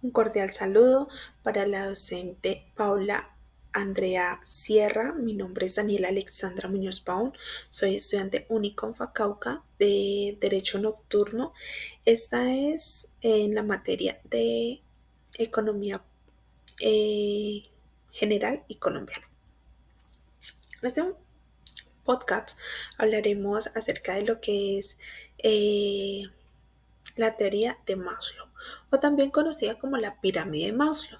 Un cordial saludo para la docente Paula Andrea Sierra. Mi nombre es Daniela Alexandra Muñoz Paun. Soy estudiante único en Facauca de Derecho Nocturno. Esta es en la materia de Economía General y Colombiana. En este podcast hablaremos acerca de lo que es la teoría de Maslow, o también conocida como la pirámide de Maslow.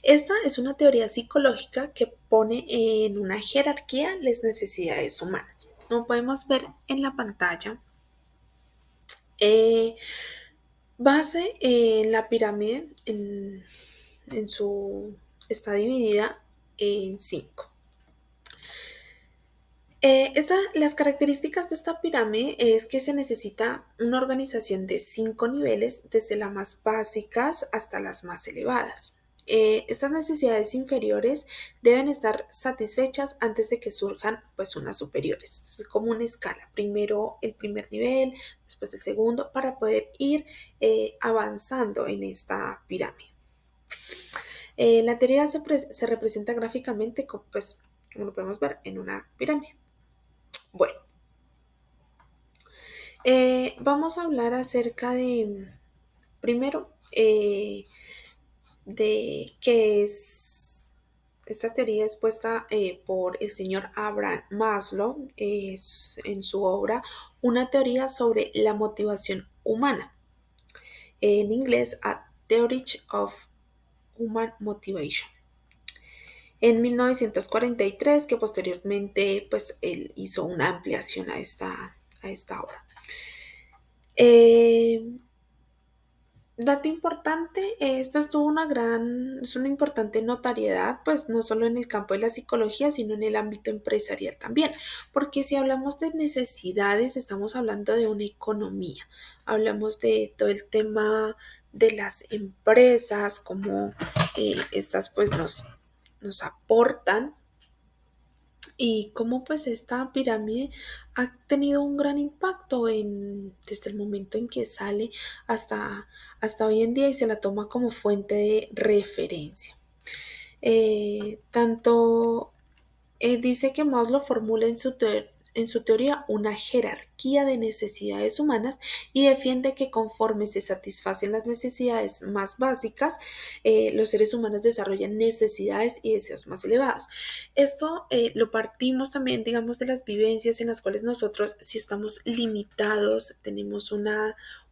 Esta es una teoría psicológica que pone en una jerarquía las necesidades humanas. Como podemos ver en la pantalla, eh, base en la pirámide en su está dividida en cinco. Las características de esta pirámide es que se necesita una organización de 5 niveles, desde las más básicas hasta las más elevadas. Estas necesidades inferiores deben estar satisfechas antes de que surjan pues unas superiores. Es como una escala. Primero el primer nivel, después el segundo, para poder ir avanzando en esta pirámide. La teoría se representa gráficamente pues, como lo podemos ver en una pirámide. Bueno. Vamos a hablar acerca de, primero, de qué es esta teoría expuesta por el señor Abraham Maslow en su obra Una teoría sobre la motivación humana, en inglés A Theory of Human Motivation. En 1943, que posteriormente pues, él hizo una ampliación a esta obra. Eh, Dato importante, esto es una importante notariedad, pues no solo en el campo de la psicología, sino en el ámbito empresarial también, porque si hablamos de necesidades, estamos hablando de una economía, hablamos de todo el tema de las empresas, cómo estas pues nos aportan y cómo pues esta pirámide ha tenido un gran impacto desde el momento en que sale hasta hoy en día y se la toma como fuente de referencia. Tanto dice que Maslow formula en su teoría una jerarquía de necesidades humanas y defiende que conforme se satisfacen las necesidades más básicas, los seres humanos desarrollan necesidades y deseos más elevados. Esto lo partimos también, digamos, de las vivencias en las cuales nosotros, si estamos limitados, tenemos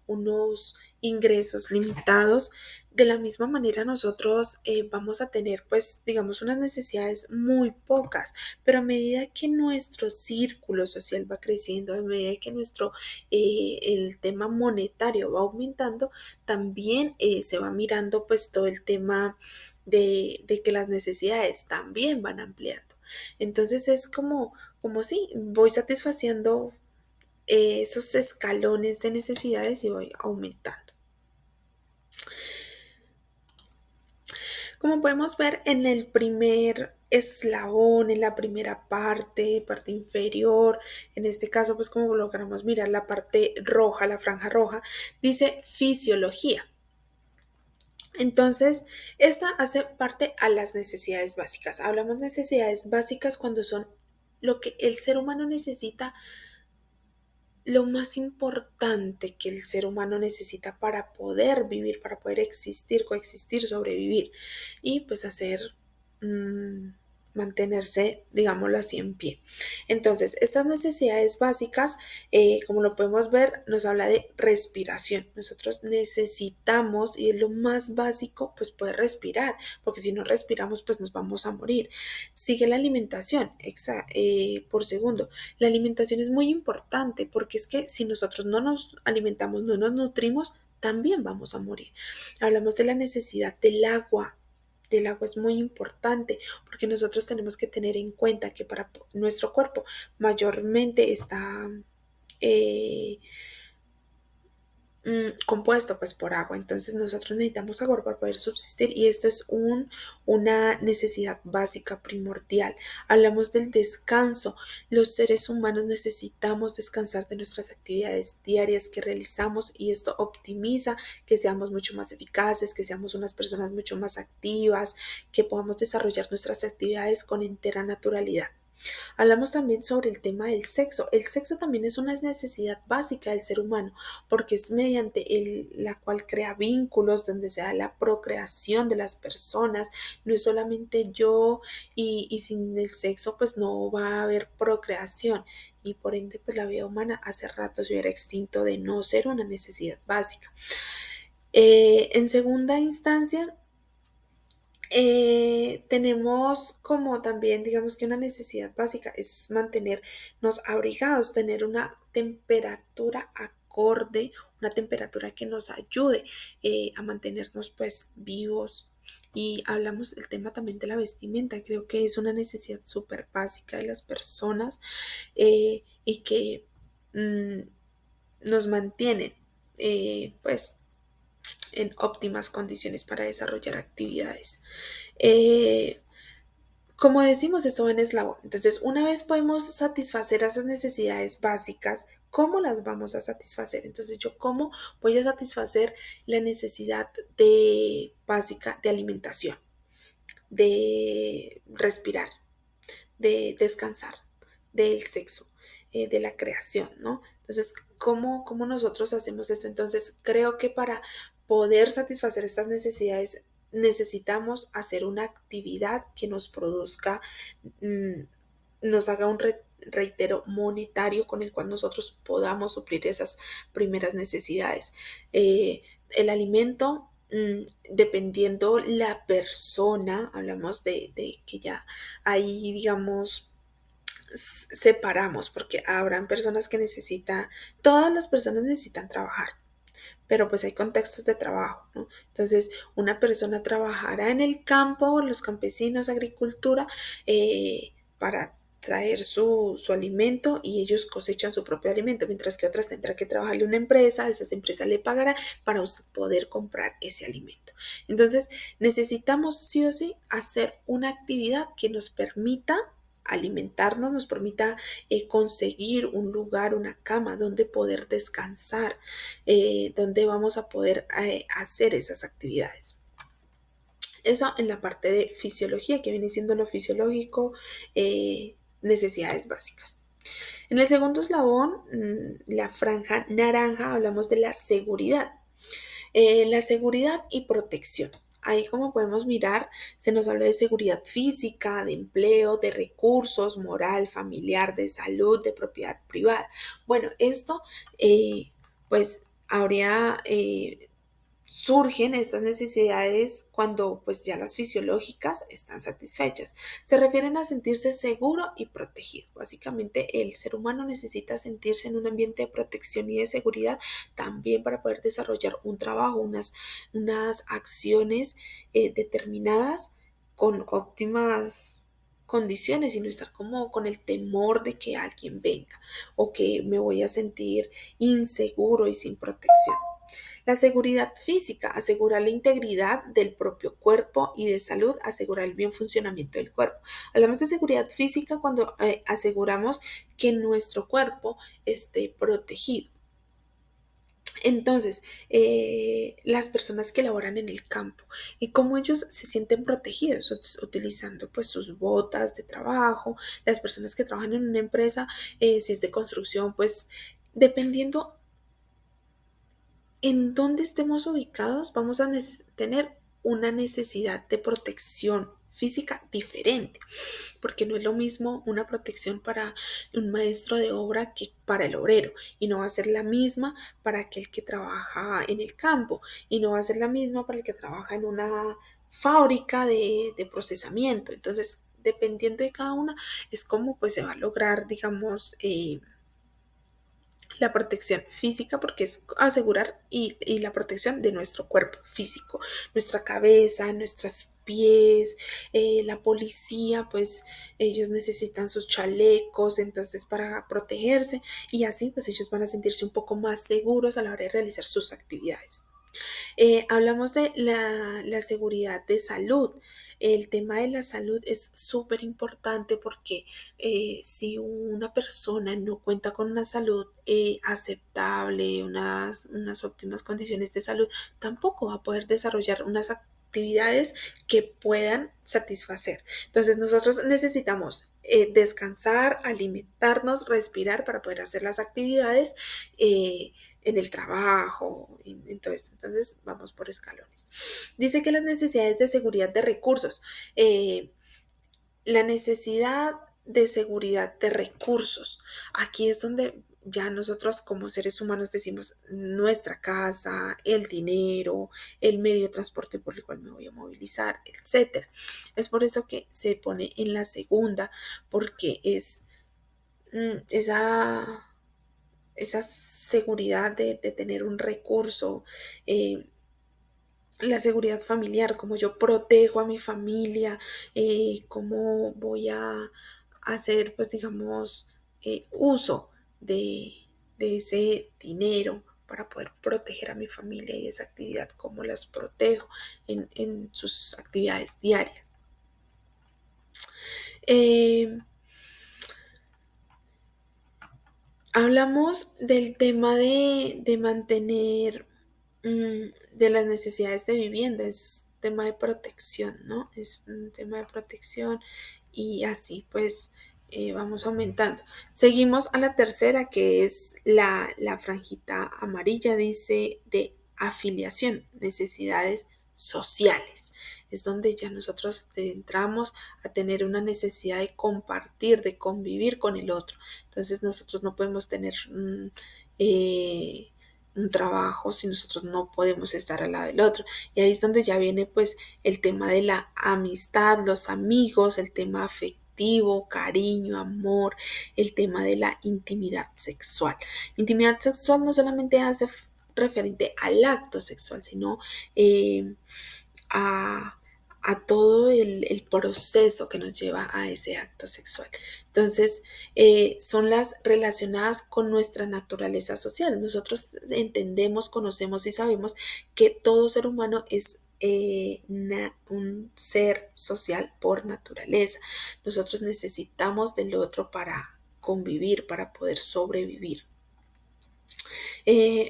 unos ingresos limitados, de la misma manera nosotros vamos a tener pues digamos unas necesidades muy pocas, pero a medida que nuestro círculo social va creciendo, a medida que el tema monetario va aumentando, también se va mirando pues todo el tema de que las necesidades también van ampliando. Entonces es como si voy satisfaciendo esos escalones de necesidades y voy aumentando. Como podemos ver en el primer eslabón, en la primera parte inferior, en este caso, pues como logramos mirar la parte roja, la franja roja, dice fisiología. Entonces, esta hace parte a las necesidades básicas. Hablamos de necesidades básicas cuando son lo que el ser humano necesita, lo más importante que el ser humano necesita para poder vivir, para poder existir, coexistir, sobrevivir y pues mm, mantenerse, digámoslo así, en pie. Entonces, estas necesidades básicas, como lo podemos ver, nos habla de respiración. Nosotros necesitamos, y es lo más básico, pues poder respirar, porque si no respiramos, pues nos vamos a morir. Sigue la alimentación, por segundo. La alimentación es muy importante porque es que si nosotros no nos alimentamos, no nos nutrimos, también vamos a morir. Hablamos de la necesidad del agua. Del agua es muy importante porque nosotros tenemos que tener en cuenta que para nuestro cuerpo mayormente está eh, compuesto pues por agua, entonces nosotros necesitamos agua para poder subsistir y esto es una necesidad básica primordial. Hablamos del descanso, los seres humanos necesitamos descansar de nuestras actividades diarias que realizamos y esto optimiza que seamos mucho más eficaces, que seamos unas personas mucho más activas, que podamos desarrollar nuestras actividades con entera naturalidad. Hablamos también sobre el tema del sexo. El sexo también es una necesidad básica del ser humano porque es mediante la cual crea vínculos donde se da la procreación de las personas. No es solamente yo y sin el sexo pues no va a haber procreación y por ende pues la vida humana hace rato se hubiera extinto de no ser una necesidad básica. En segunda instancia, tenemos como también, digamos que una necesidad básica es mantenernos abrigados, tener una temperatura acorde, una temperatura que nos ayude a mantenernos pues vivos. Y hablamos del tema también de la vestimenta, creo que es una necesidad súper básica de las personas y que mm, nos mantienen pues en óptimas condiciones para desarrollar actividades. Eh, como decimos, esto va en eslabón. Entonces, una vez podemos satisfacer esas necesidades básicas, ¿cómo las vamos a satisfacer? Entonces, yo cómo voy a satisfacer la necesidad básica de alimentación, de respirar, de descansar, del sexo, de la creación, ¿no? Entonces, ¿cómo nosotros hacemos esto? Entonces, creo que para poder satisfacer estas necesidades necesitamos hacer una actividad que nos produzca, mm, nos haga reitero, monetario con el cual nosotros podamos suplir esas primeras necesidades. El alimento, dependiendo la persona, hablamos de que ya ahí, digamos, separamos, porque habrán personas que necesitan, todas las personas necesitan trabajar, pero pues hay contextos de trabajo, ¿no? Entonces, una persona trabajará en el campo, los campesinos, agricultura, para traer su alimento y ellos cosechan su propio alimento, mientras que otras tendrán que trabajarle una empresa, esa empresa le pagará para usted poder comprar ese alimento. Entonces, necesitamos sí o sí hacer una actividad que nos permita alimentarnos, nos permita conseguir un lugar, una cama donde poder descansar, donde vamos a poder hacer esas actividades. Eso en la parte de fisiología, que viene siendo lo fisiológico, necesidades básicas. En el segundo eslabón, la franja naranja, hablamos de la seguridad. La seguridad y protección. Ahí como podemos mirar, se nos habla de seguridad física, de empleo, de recursos, moral, familiar, de salud, de propiedad privada. Bueno, esto pues habría surgen estas necesidades cuando pues ya las fisiológicas están satisfechas. Se refieren a sentirse seguro y protegido. Básicamente el ser humano necesita sentirse en un ambiente de protección y de seguridad también para poder desarrollar un trabajo, unas acciones determinadas con óptimas condiciones y no estar como con el temor de que alguien venga o que me voy a sentir inseguro y sin protección. La seguridad física asegura la integridad del propio cuerpo y de salud, asegura el bien funcionamiento del cuerpo. Hablamos de seguridad física cuando aseguramos que nuestro cuerpo esté protegido. Entonces, las personas que laboran en el campo y cómo ellos se sienten protegidos utilizando pues sus botas de trabajo, las personas que trabajan en una empresa, si es de construcción, pues dependiendo en donde estemos ubicados, vamos a tener una necesidad de protección física diferente, porque no es lo mismo una protección para un maestro de obra que para el obrero, y no va a ser la misma para aquel que trabaja en el campo, y no va a ser la misma para el que trabaja en una fábrica de procesamiento. Entonces, dependiendo de cada una, es como pues se va a lograr, digamos, la protección física porque es asegurar y la protección de nuestro cuerpo físico, nuestra cabeza, nuestras pies, la policía, pues ellos necesitan sus chalecos, entonces para protegerse y así pues ellos van a sentirse un poco más seguros a la hora de realizar sus actividades. Hablamos de la seguridad de salud. El tema de la salud es súper importante porque si una persona no cuenta con una salud aceptable, unas óptimas condiciones de salud, tampoco va a poder desarrollar unas actividades que puedan satisfacer. Entonces nosotros necesitamos descansar, alimentarnos, respirar para poder hacer las actividades. En el trabajo, en todo esto. Entonces, vamos por escalones. Dice que las necesidades de seguridad de recursos, eh, la necesidad de seguridad de recursos. Aquí es donde ya nosotros como seres humanos decimos nuestra casa, el dinero, el medio de transporte por el cual me voy a movilizar, etcétera. Es por eso que se pone en la segunda, porque es esa seguridad de tener un recurso, eh, la seguridad familiar, cómo yo protejo a mi familia, cómo voy a hacer, pues digamos, uso de, de ese dinero para poder proteger a mi familia y esa actividad, cómo las protejo en sus actividades diarias. Eh, Hablamos del tema de mantener, de las necesidades de vivienda, es tema de protección, ¿no? Es un tema de protección y así pues vamos aumentando. Seguimos a la tercera que es la franjita amarilla, dice de afiliación, necesidades sociales. Es donde ya nosotros entramos a tener una necesidad de compartir, de convivir con el otro. Entonces nosotros no podemos tener un trabajo si nosotros no podemos estar al lado del otro. Y ahí es donde ya viene pues el tema de la amistad, los amigos, el tema afectivo, cariño, amor, el tema de la intimidad sexual. Intimidad sexual no solamente hace referente al acto sexual, sino a, a todo el proceso que nos lleva a ese acto sexual. Entonces, son las relacionadas con nuestra naturaleza social. Nosotros entendemos, conocemos y sabemos que todo ser humano es un ser social por naturaleza. Nosotros necesitamos del otro para convivir, para poder sobrevivir.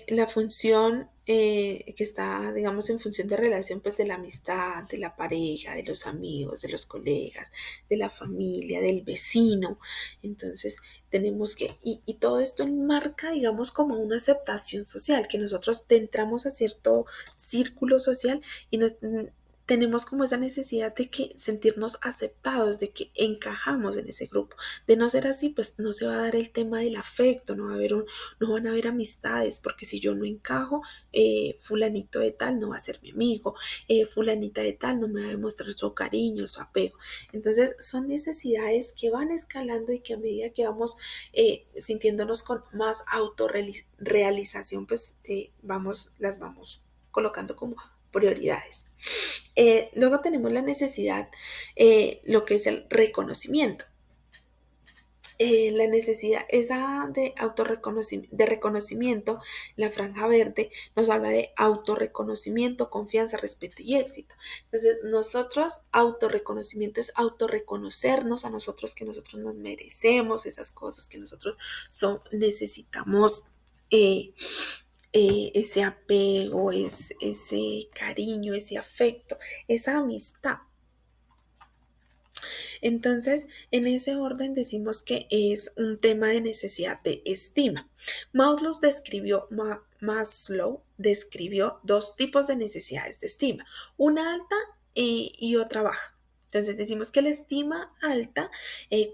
La función que está, digamos, en función de relación, pues de la amistad, de la pareja, de los amigos, de los colegas, de la familia, del vecino. Entonces, tenemos que, y todo esto enmarca, digamos, como una aceptación social, que nosotros entramos a cierto círculo social y tenemos como esa necesidad de que sentirnos aceptados, de que encajamos en ese grupo. De no ser así, pues no se va a dar el tema del afecto, no van a haber amistades, porque si yo no encajo, fulanito de tal no va a ser mi amigo, fulanita de tal no me va a demostrar su cariño, su apego. Entonces son necesidades que van escalando y que a medida que vamos sintiéndonos con más autorrealización, pues las vamos colocando como prioridades. Luego tenemos la necesidad, lo que es el reconocimiento. La necesidad esa de reconocimiento, la franja verde nos habla de autorreconocimiento, confianza, respeto y éxito. Entonces, nosotros, autorreconocimiento es autorreconocernos a nosotros que nosotros nos merecemos, esas cosas que nosotros necesitamos. Ese apego, ese cariño, ese afecto, esa amistad. Entonces, en ese orden decimos que es un tema de necesidad de estima. Maslow describió dos tipos de necesidades de estima, una alta y otra baja. Entonces decimos que la estima alta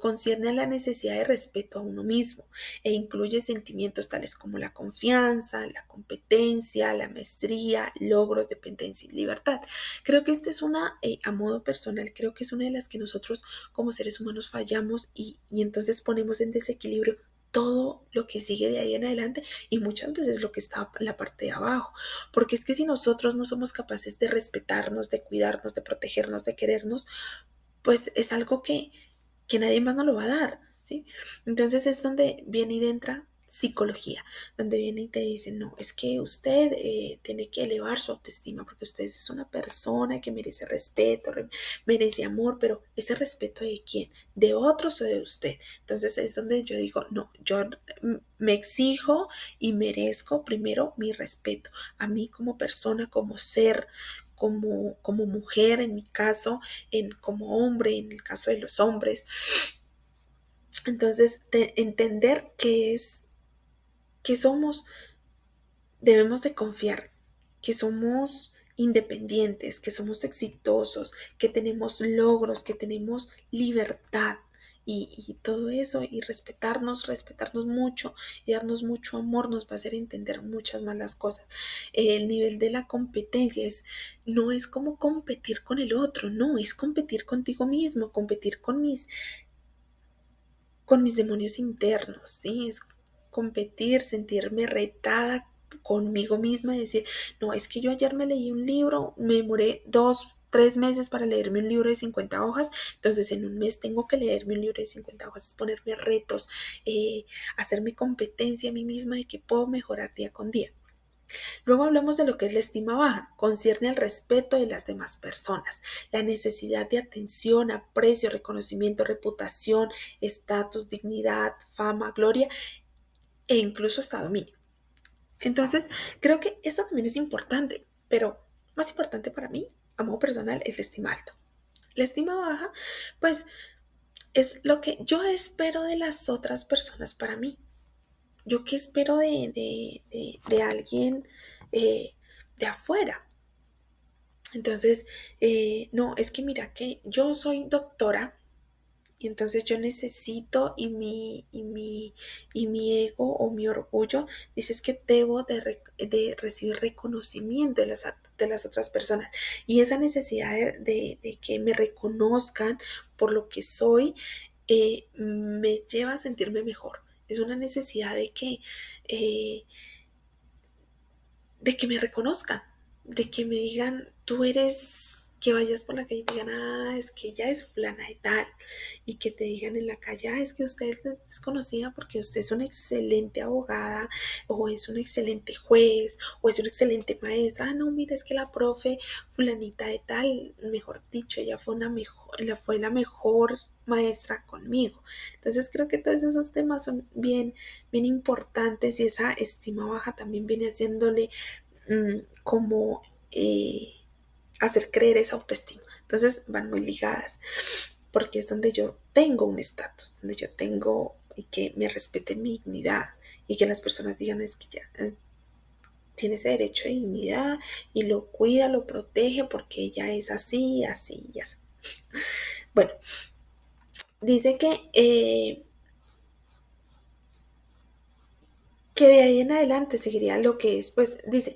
concierne a la necesidad de respeto a uno mismo e incluye sentimientos tales como la confianza, la competencia, la maestría, logros, dependencia y libertad. Creo que esta es a modo personal, creo que es una de las que nosotros como seres humanos fallamos y entonces ponemos en desequilibrio todo lo que sigue de ahí en adelante y muchas veces lo que está en la parte de abajo. Porque es que si nosotros no somos capaces de respetarnos, de cuidarnos, de protegernos, de querernos, pues es algo que nadie más nos lo va a dar, ¿sí? Entonces es donde viene y entra psicología, donde viene y te dice, no, es que usted tiene que elevar su autoestima porque usted es una persona que merece respeto, merece amor, pero ese respeto de quién, de otros o de usted. Entonces es donde yo digo, no, yo me exijo y merezco primero mi respeto a mí como persona, como ser, como mujer en mi caso, como hombre en el caso de los hombres. Entonces, entender que somos, debemos de confiar, que somos independientes, que somos exitosos, que tenemos logros, que tenemos libertad y todo eso, y respetarnos mucho y darnos mucho amor nos va a hacer entender muchas más las cosas. El nivel de la competencia no es como competir con el otro, no, es competir contigo mismo, competir con mis demonios internos, ¿sí? Es competir, sentirme retada conmigo misma y decir, no, es que yo ayer me leí un libro, me demoré 2, 3 meses para leerme un libro de 50 hojas, entonces en un mes tengo que leerme un libro de 50 hojas, es ponerme retos, hacerme competencia a mí misma de que puedo mejorar día con día. Luego hablamos de lo que es la estima baja, concierne al respeto de las demás personas, la necesidad de atención, aprecio, reconocimiento, reputación, estatus, dignidad, fama, gloria e incluso hasta dominio. Entonces, creo que esto también es importante, pero más importante para mí, a modo personal, es la estima alta. La estima baja, pues, es lo que yo espero de las otras personas para mí. Yo qué espero de alguien eh, de afuera. Entonces, no, es que mira que yo soy doctora y entonces yo necesito y mi ego o mi orgullo dice es que debo de recibir reconocimiento de las otras personas y esa necesidad de que me reconozcan por lo que soy me lleva a sentirme mejor. Es una necesidad eh, de que me reconozcan, de que me digan, tú eres, que vayas por la calle y te digan, es que ella es fulana de tal, y que te digan en la calle, es que usted es desconocida porque usted es una excelente abogada, o es un excelente juez, o es una excelente maestra, no, mira, es que la profe fulanita de tal, mejor dicho, ella fue la mejor maestra conmigo. Entonces creo que todos esos temas son bien, bien importantes y esa estima baja también viene haciéndole como hacer creer esa autoestima. Entonces van muy ligadas, porque es donde yo tengo un estatus, donde yo tengo y que me respeten mi dignidad y que las personas digan es que ya tiene ese derecho de dignidad y lo cuida, lo protege porque ella es así, así y así. Bueno, dice que de ahí en adelante seguiría lo que es, pues dice,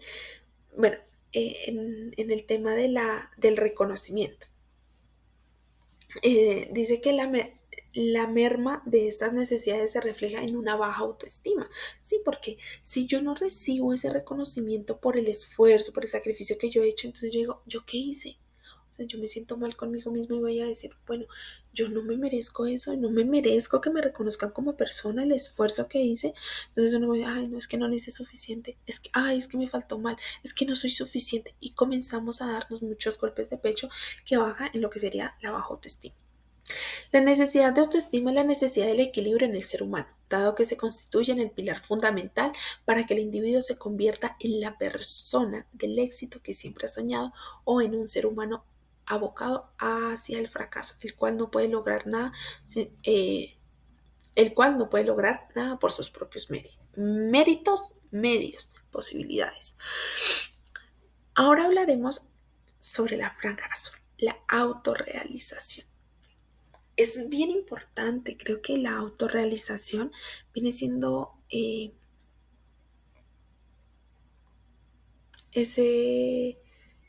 bueno, en el tema del reconocimiento. Dice que la merma de estas necesidades se refleja en una baja autoestima, ¿sí? Porque si yo no recibo ese reconocimiento por el esfuerzo, por el sacrificio que yo he hecho, entonces yo digo, ¿yo qué hice? O sea, yo me siento mal conmigo mismo y voy a decir, bueno, yo no me merezco eso, no me merezco que me reconozcan como persona el esfuerzo que hice. Entonces uno va, ay, no, es que no lo hice suficiente, es que, ay, es que me faltó mal, es que no soy suficiente. Y comenzamos a darnos muchos golpes de pecho que baja en lo que sería la baja autoestima. La necesidad de autoestima es la necesidad del equilibrio en el ser humano, dado que se constituye en el pilar fundamental para que el individuo se convierta en la persona del éxito que siempre ha soñado o en un ser humano abocado hacia el fracaso, el cual no puede lograr nada, por sus propios méritos, medios, posibilidades. Ahora hablaremos sobre la franja azul, la autorrealización. Es bien importante, creo que la autorrealización viene siendo ese,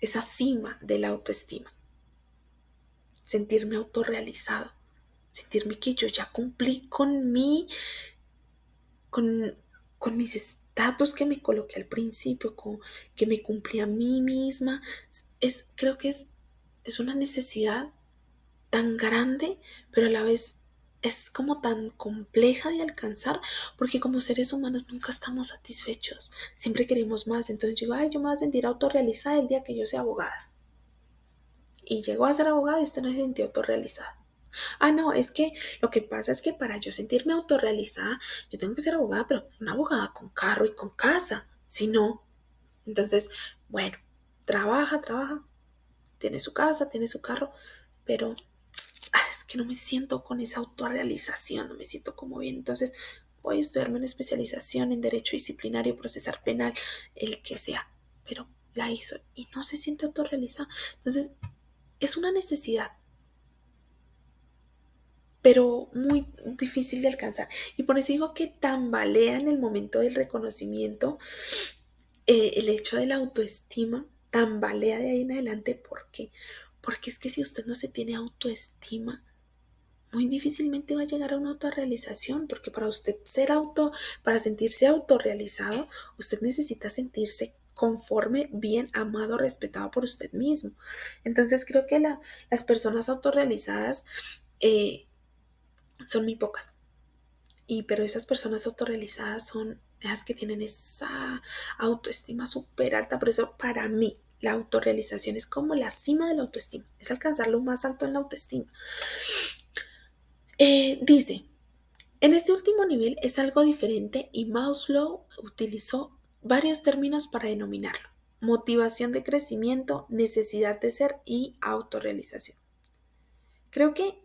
esa cima de la autoestima, sentirme autorrealizado, sentirme que yo ya cumplí con con, con mis estatus que me coloqué al principio, que me cumplí a mí misma. Creo que es una necesidad tan grande, pero a la vez es como tan compleja de alcanzar, porque como seres humanos nunca estamos satisfechos, siempre queremos más. Entonces yo digo, ay, yo me voy a sentir autorrealizada el día que yo sea abogada. Y llegó a ser abogada y usted no se sintió autorrealizada. Ah, no, es que lo que pasa es que para yo sentirme autorrealizada, yo tengo que ser abogada, pero una abogada con carro y con casa. Si no, entonces, bueno, trabaja, tiene su casa, tiene su carro, pero es que no me siento con esa autorrealización, no me siento como bien. Entonces, voy a estudiarme una especialización en Derecho Disciplinario, Procesal Penal, el que sea, pero la hizo y no se siente autorrealizada. Entonces, es una necesidad, pero muy difícil de alcanzar. Y por eso digo que tambalea en el momento del reconocimiento, el hecho de la autoestima, tambalea de ahí en adelante. ¿Por qué? Porque es que si usted no se tiene autoestima, muy difícilmente va a llegar a una autorrealización, porque para usted para sentirse autorrealizado, usted necesita sentirse conforme, bien, amado, respetado por usted mismo. Entonces creo que las personas autorrealizadas son muy pocas. Pero esas personas autorrealizadas son las que tienen esa autoestima súper alta. Por eso para mí la autorrealización es como la cima de la autoestima, es alcanzar lo más alto en la autoestima. Dice, en este último nivel es algo diferente y Maslow utilizó varios términos para denominarlo: motivación de crecimiento, necesidad de ser y autorrealización. Creo que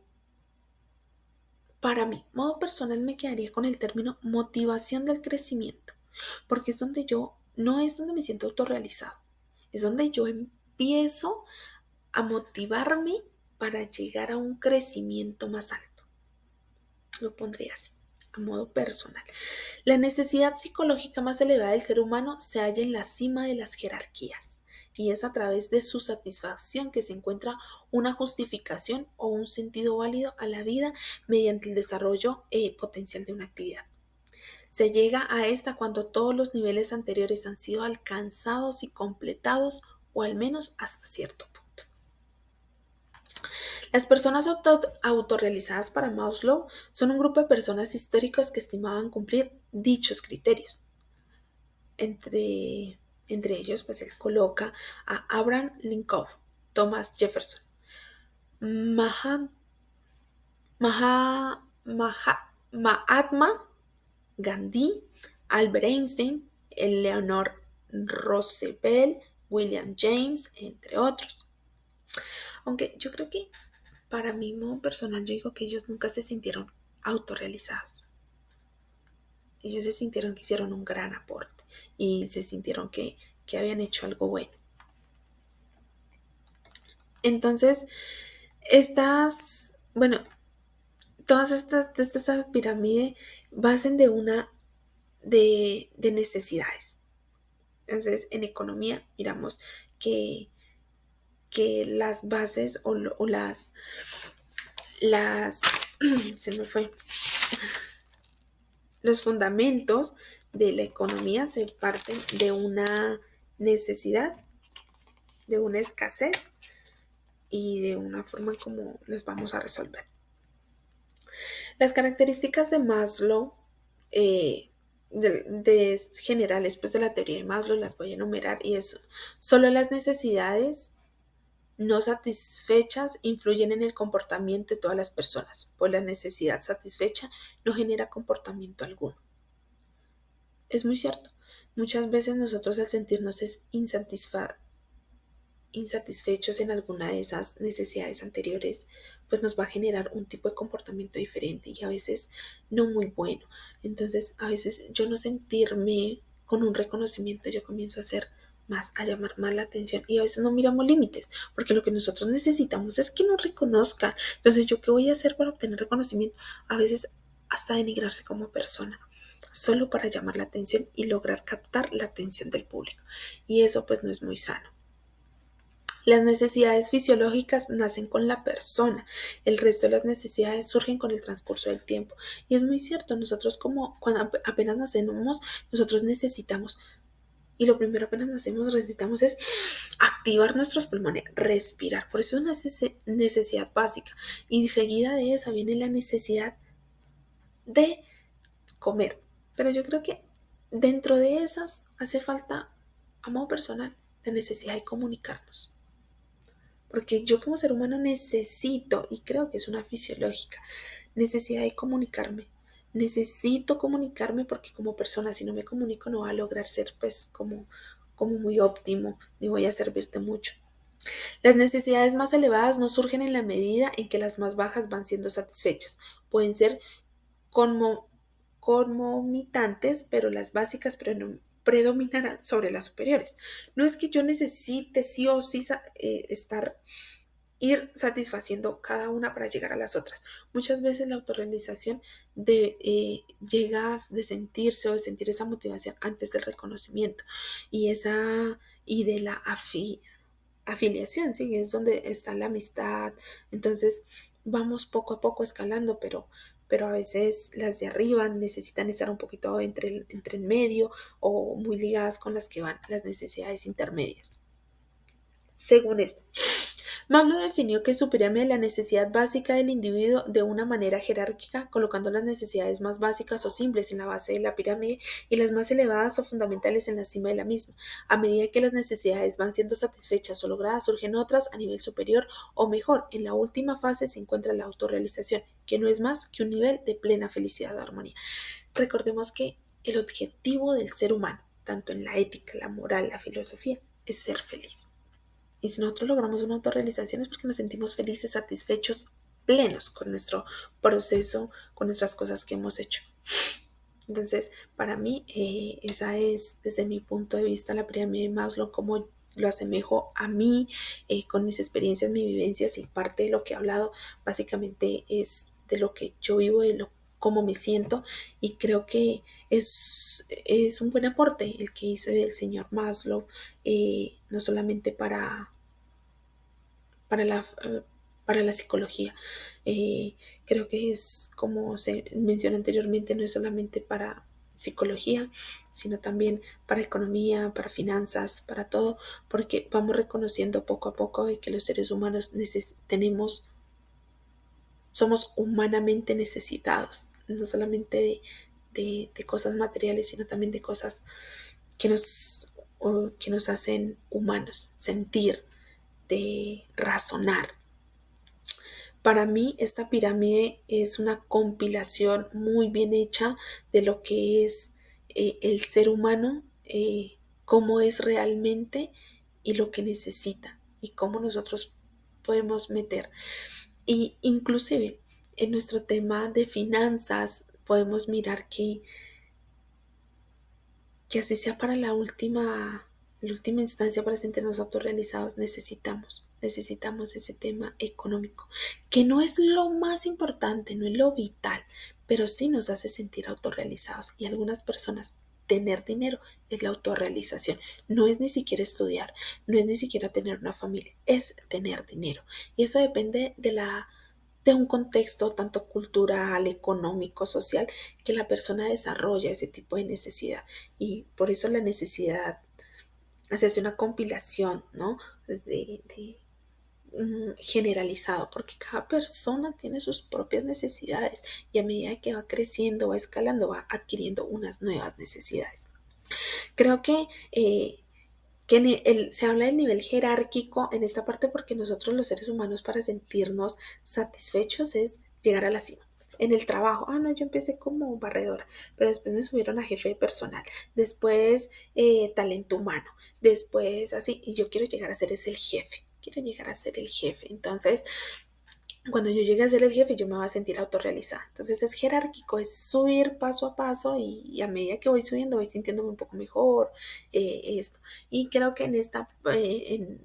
para mí, modo personal, me quedaría con el término motivación del crecimiento, porque es donde no es donde me siento autorrealizado, es donde yo empiezo a motivarme para llegar a un crecimiento más alto. Lo pondría así, a modo personal. La necesidad psicológica más elevada del ser humano se halla en la cima de las jerarquías, y es a través de su satisfacción que se encuentra una justificación o un sentido válido a la vida mediante el desarrollo potencial de una actividad. Se llega a esta cuando todos los niveles anteriores han sido alcanzados y completados, o al menos hasta cierto punto. Las personas autorrealizadas para Maslow son un grupo de personas históricos que estimaban cumplir dichos criterios. Entre ellos, pues él coloca a Abraham Lincoln, Thomas Jefferson, Maha- Mahatma Gandhi, Albert Einstein, Eleanor Roosevelt, William James, entre otros. Aunque yo creo que para mí, modo personal, yo digo que ellos nunca se sintieron autorrealizados. Ellos se sintieron que hicieron un gran aporte y se sintieron que habían hecho algo bueno. Entonces, bueno, todas esta pirámide basen de necesidades. Entonces, en economía miramos que, que las bases o las se me fue, los fundamentos de la economía se parten de una necesidad, de una escasez y de una forma como las vamos a resolver. Las características de Maslow, generales, pues de la teoría de Maslow, las voy a enumerar, y eso: solo las necesidades no satisfechas influyen en el comportamiento de todas las personas, pues la necesidad satisfecha no genera comportamiento alguno. Es muy cierto. Muchas veces nosotros, al sentirnos insatisfechos en alguna de esas necesidades anteriores, pues nos va a generar un tipo de comportamiento diferente y a veces no muy bueno. Entonces, a veces yo no sentirme con un reconocimiento, yo comienzo a llamar más la atención, y a veces no miramos límites, porque lo que nosotros necesitamos es que nos reconozcan. Entonces, ¿yo qué voy a hacer para obtener reconocimiento? A veces hasta denigrarse como persona, solo para llamar la atención y lograr captar la atención del público. Y eso pues no es muy sano. Las necesidades fisiológicas nacen con la persona, el resto de las necesidades surgen con el transcurso del tiempo. Y es muy cierto, nosotros como cuando apenas nacemos, nosotros necesitamos, y lo primero apenas nacemos necesitamos es activar nuestros pulmones, respirar. Por eso es una necesidad básica. Y seguida de esa viene la necesidad de comer. Pero yo creo que dentro de esas hace falta, a modo personal, la necesidad de comunicarnos. Porque yo como ser humano necesito, y creo que es una fisiológica, necesidad de comunicarme. Necesito comunicarme porque como persona, si no me comunico, no va a lograr ser pues como muy óptimo, ni voy a servirte mucho. Las necesidades más elevadas no surgen en la medida en que las más bajas van siendo satisfechas. Pueden ser conmo- concomitantes, pero las básicas predominarán sobre las superiores. No es que yo necesite sí o sí ir satisfaciendo cada una para llegar a las otras. Muchas veces la autorrealización llega de sentirse o de sentir esa motivación antes del reconocimiento y de la afiliación, ¿sí? Es donde está la amistad. Entonces vamos poco a poco escalando, pero a veces las de arriba necesitan estar un poquito entre en medio o muy ligadas con las que van las necesidades intermedias. Según esto, Maslow definió que su pirámide es la necesidad básica del individuo de una manera jerárquica, colocando las necesidades más básicas o simples en la base de la pirámide y las más elevadas o fundamentales en la cima de la misma. A medida que las necesidades van siendo satisfechas o logradas, surgen otras a nivel superior o mejor. En la última fase se encuentra la autorrealización, que no es más que un nivel de plena felicidad o armonía. Recordemos que el objetivo del ser humano, tanto en la ética, la moral, la filosofía, es ser feliz. Y si nosotros logramos una autorrealización es porque nos sentimos felices, satisfechos, plenos con nuestro proceso, con nuestras cosas que hemos hecho. Entonces, para mí, esa es, desde mi punto de vista, la pirámide de Maslow, como lo asemejo a mí, con mis experiencias, mis vivencias y parte de lo que he hablado, básicamente es de lo que yo vivo, de lo cómo me siento y creo que es un buen aporte el que hizo el señor Maslow, no solamente para la, eh, para la psicología. Eh, Creo que es, como se mencionó anteriormente, no es solamente para psicología, sino también para economía, para finanzas, para todo, porque vamos reconociendo poco a poco de que los seres humanos somos humanamente necesitados, no solamente de cosas materiales, sino también de cosas que nos hacen humanos, sentir, de razonar. Para mí, esta pirámide es una compilación muy bien hecha de lo que es el ser humano, cómo es realmente y lo que necesita y cómo nosotros podemos meter. Y inclusive en nuestro tema de finanzas podemos mirar que así sea para la última instancia para sentirnos autorrealizados, necesitamos ese tema económico, que no es lo más importante, no es lo vital, pero sí nos hace sentir autorrealizados y algunas personas tener dinero es la autorrealización, no es ni siquiera estudiar, no es ni siquiera tener una familia, es tener dinero y eso depende de un contexto tanto cultural, económico, social, que la persona desarrolla ese tipo de necesidad. Y por eso la necesidad hace una compilación, ¿no? Generalizado, porque cada persona tiene sus propias necesidades y a medida que va creciendo, va escalando, va adquiriendo unas nuevas necesidades. Creo que se habla del nivel jerárquico en esta parte porque nosotros los seres humanos para sentirnos satisfechos es llegar a la cima. En el trabajo, no, yo empecé como barredora, pero después me subieron a jefe de personal, después talento humano, después así, y yo quiero llegar a ser el jefe, quiero llegar a ser el jefe. Entonces, cuando yo llegue a ser el jefe, yo me voy a sentir autorrealizada. Entonces es jerárquico, es subir paso a paso y a medida que voy subiendo voy sintiéndome un poco mejor, esto. Y creo que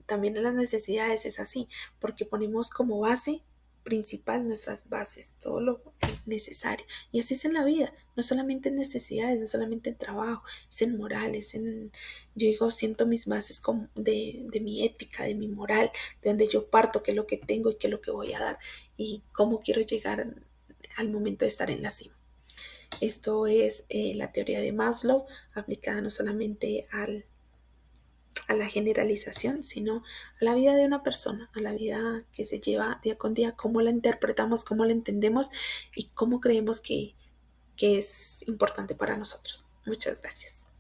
también en las necesidades es así, porque ponemos como base principal nuestras bases, todo lo necesario. Y así es en la vida. no solamente en necesidades, no solamente en trabajo, es en moral, yo digo, siento mis bases de mi ética, de mi moral, de donde yo parto, qué es lo que tengo y qué es lo que voy a dar y cómo quiero llegar al momento de estar en la cima. Esto es la teoría de Maslow, aplicada no solamente a la generalización, sino a la vida de una persona, a la vida que se lleva día con día, cómo la interpretamos, cómo la entendemos y cómo creemos que es importante para nosotros. Muchas gracias.